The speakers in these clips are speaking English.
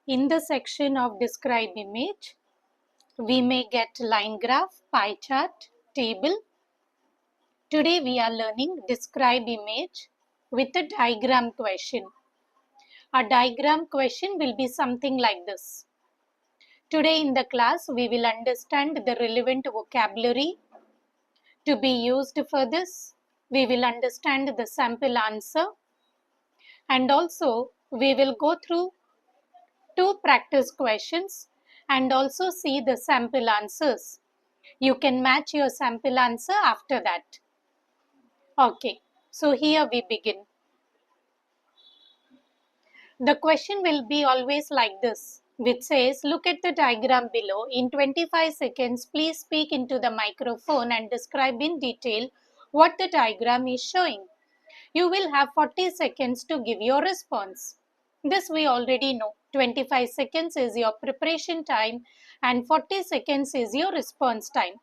In the section of Describe Image, we may get line graph, pie chart, table. Today we are learning Describe Image with a diagram question. A diagram question will be something like this. Today in the class we will understand the relevant vocabulary to be used for this. We will understand the sample answer and also we will go through two practice questions and also see the sample answers. You can match your sample answer after that. Okay, so here we begin. The question will be always like this, which says, look at the diagram below. In 25 seconds, please speak into the microphone and describe in detail what the diagram is showing. You will have 40 seconds to give your response. This we already know. 25 seconds is your preparation time and 40 seconds is your response time.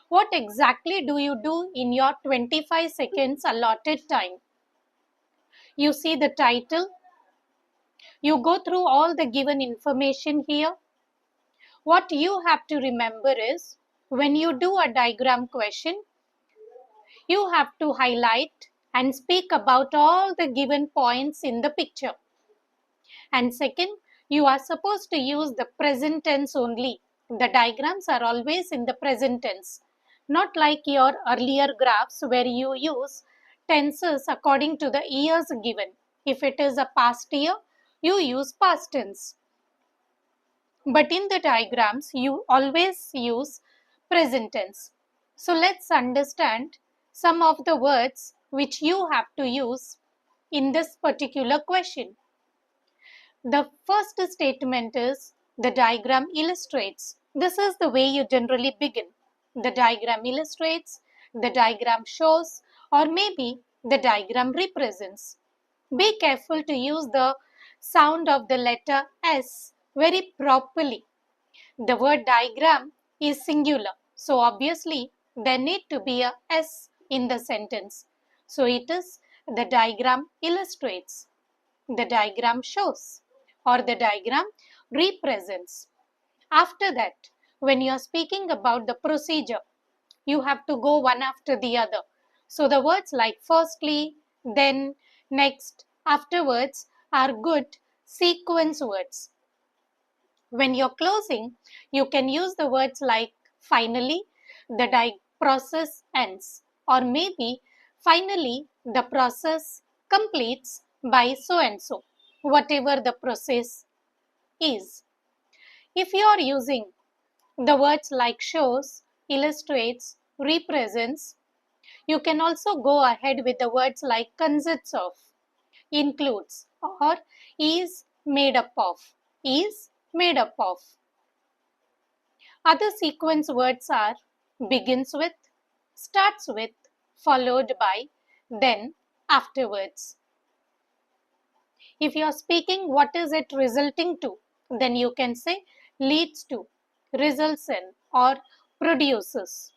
What exactly do you do in your 25 seconds allotted time? You see the title. You go through all the given information here. What you have to remember is, when you do a diagram question, you have to highlight and speak about all the given points in the picture. And second, you are supposed to use the present tense only. The diagrams are always in the present tense, not like your earlier graphs where you use tenses according to the years given. If it is a past year, you use past tense. But in the diagrams, you always use present tense. So let's understand some of the words which you have to use in this particular question. The first statement is, the diagram illustrates. This is the way you generally begin. The diagram illustrates, the diagram shows, or maybe the diagram represents. Be careful to use the sound of the letter S very properly. The word diagram is singular, so obviously there need to be a S in the sentence. So it is, the diagram illustrates, the diagram shows, or the diagram represents. After that, when you are speaking about the procedure, you have to go one after the other. So the words like firstly, then, next, afterwards are good sequence words. When you're closing, you can use the words like finally, the process ends, or maybe finally the process completes by so and so, whatever the process is. If you are using the words like shows, illustrates, represents, you can also go ahead with the words like consists of, includes, or is made up of, is made up of. Other sequence words are begins with, starts with, followed by, then, afterwards. If you are speaking what is it resulting to, then you can say leads to, results in, or produces.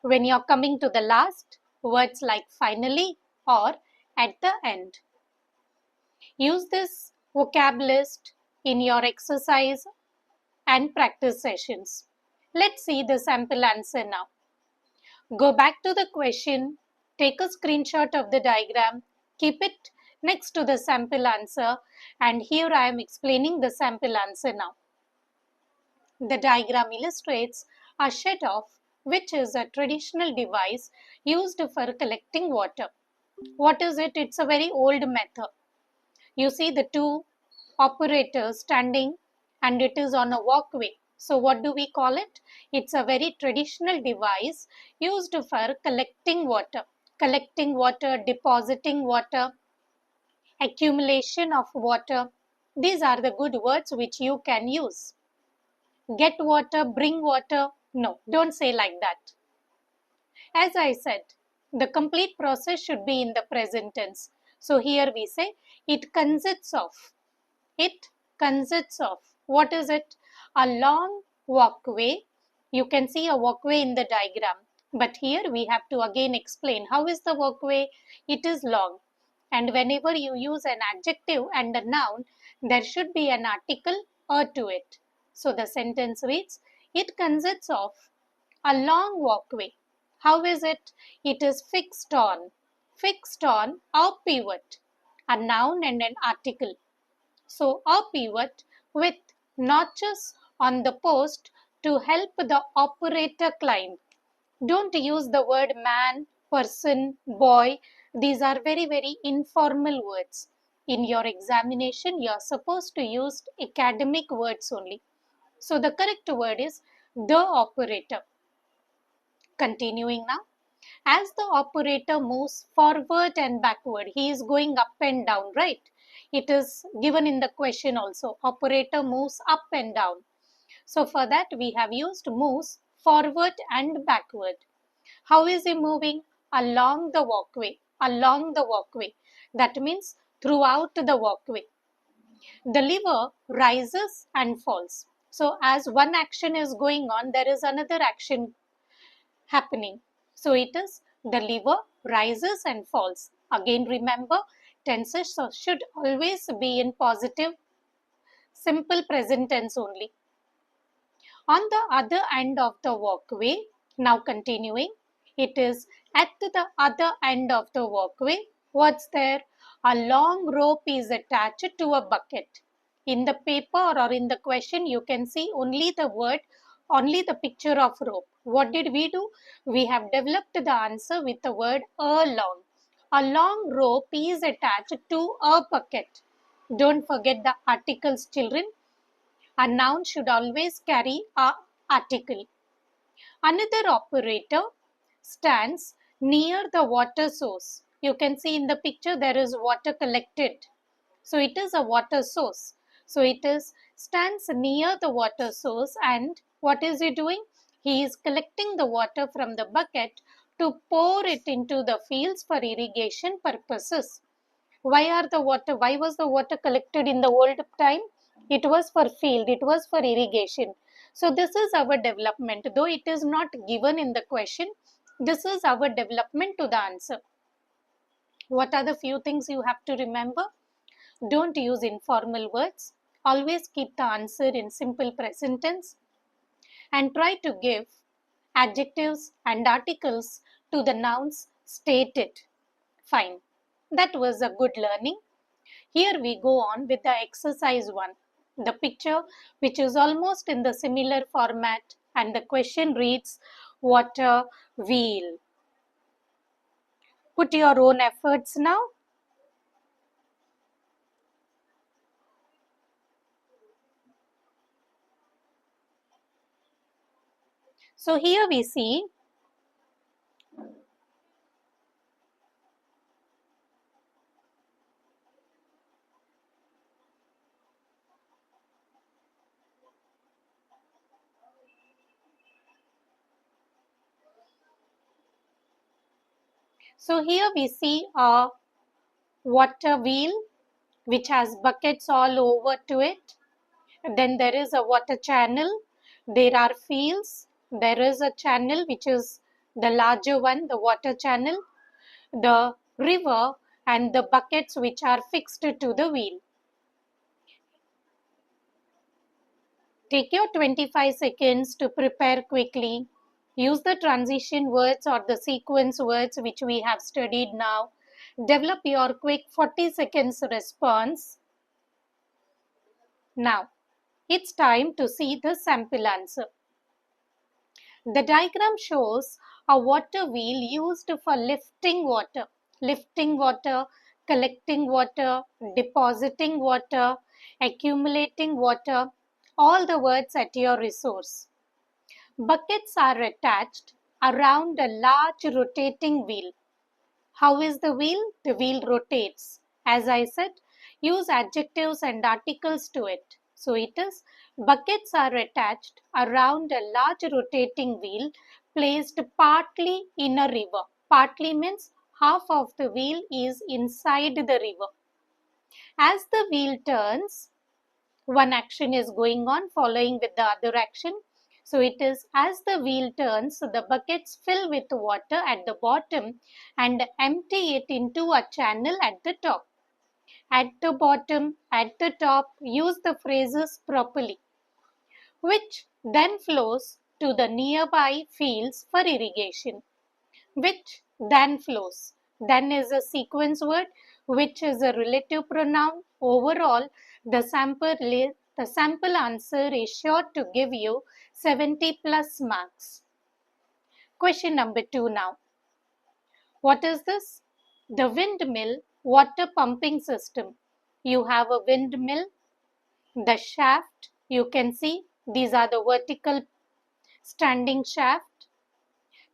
When you are coming to the last, words like finally or at the end. Use this vocab list in your exercise and practice sessions. Let's see the sample answer now. Go back to the question, take a screenshot of the diagram, keep it next to the sample answer, and here I am explaining the sample answer now. The diagram illustrates a Shadouf, which is a traditional device used for collecting water. What is it? It's a very old method. You see the two operators standing and it is on a walkway. So what do we call it? It's a very traditional device used for collecting water, depositing water, accumulation of water. These are the good words which you can use. Get water, bring water. No, don't say like that. As I said, the complete process should be in the present tense. So here we say it consists of. It consists of. What is it? A long walkway. You can see a walkway in the diagram. But here we have to again explain how is the walkway. It is long. And whenever you use an adjective and a noun, there should be an article a to it. So the sentence reads, it consists of a long walkway. How is it? It is fixed on a pivot, a noun and an article. So a pivot with notches on the post to help the operator climb. Don't use the word man, person, boy. These are very, very informal words. In your examination, you are supposed to use academic words only. So the correct word is the operator. Continuing now. As the operator moves forward and backward, he is going up and down, right? It is given in the question also. Operator moves up and down. So for that, we have used moves forward and backward. How is he moving? Along the walkway. Along the walkway. That means throughout the walkway. The lever rises and falls. So as one action is going on, there is another action happening. So it is the lever rises and falls. Again, remember, tenses should always be in positive, simple present tense only. On the other end of the walkway, now continuing, it is at the other end of the walkway. What's there? A long rope is attached to a bucket. In the paper or in the question, you can see only the word, only the picture of rope. What did we do? We have developed the answer with the word a long. A long rope is attached to a bucket. Don't forget the articles, children. A noun should always carry a article. Another operator stands near the water source. You can see in the picture there is water collected. So it is a water source. So it is stands near the water source, and what is he doing? He is collecting the water from the bucket to pour it into the fields for irrigation purposes. Why was the water collected in the old time? It was for field, it was for irrigation. So this is our development. Though it is not given in the question, this is our development to the answer. What are the few things you have to remember? Don't use informal words. Always keep the answer in simple present tense, and try to give adjectives and articles to the nouns stated. Fine. That was a good learning. Here we go on with the exercise 1. The picture, which is almost in the similar format, and the question reads, water wheel. Put your own efforts now. So here we see a water wheel which has buckets all over to it. Then there is a water channel. There are fields. There is a channel which is the larger one, the water channel, the river, and the buckets which are fixed to the wheel. Take your 25 seconds to prepare quickly. Use the transition words or the sequence words which we have studied now. Develop your quick 40 seconds response. Now, it's time to see the sample answer. The diagram shows a water wheel used for lifting water, collecting water, depositing water, accumulating water, all the words at your resource. Buckets are attached around a large rotating wheel. How is the wheel? The wheel rotates. As I said, use adjectives and articles to it. So it is, buckets are attached around a large rotating wheel placed partly in a river. Partly means half of the wheel is inside the river. As the wheel turns, one action is going on following with the other action. So it is, as the wheel turns, the buckets fill with water at the bottom and empty it into a channel at the top. at the bottom, at the top, use the phrases properly, which then flows to the nearby fields for irrigation. Which then flows. Then is a sequence word, which is a relative pronoun. Overall, the sample answer is sure to give you 70 plus marks. Question number 2 now. What is this? The windmill water pumping system. You have a windmill, the shaft, you can see these are the vertical standing shaft,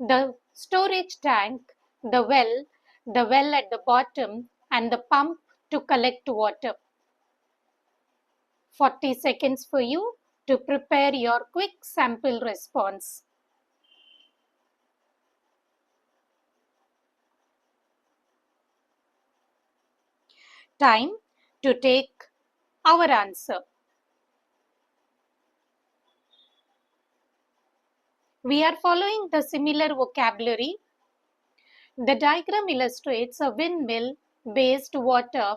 the storage tank, the well at the bottom, and the pump to collect water. 40 seconds for you to prepare your quick sample response. Time to take our answer. We are following the similar vocabulary. The diagram illustrates a windmill-based water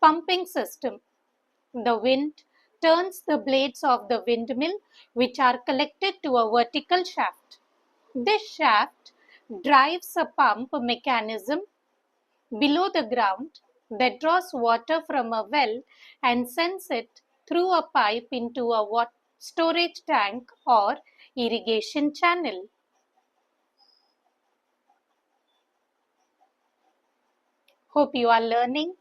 pumping system. The wind turns the blades of the windmill, which are connected to a vertical shaft. This shaft drives a pump mechanism below the ground that draws water from a well and sends it through a pipe into a storage tank or irrigation channel. Hope you are learning.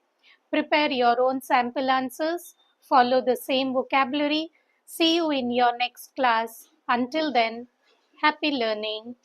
Prepare your own sample answers. Follow the same vocabulary. See you in your next class. Until then, happy learning.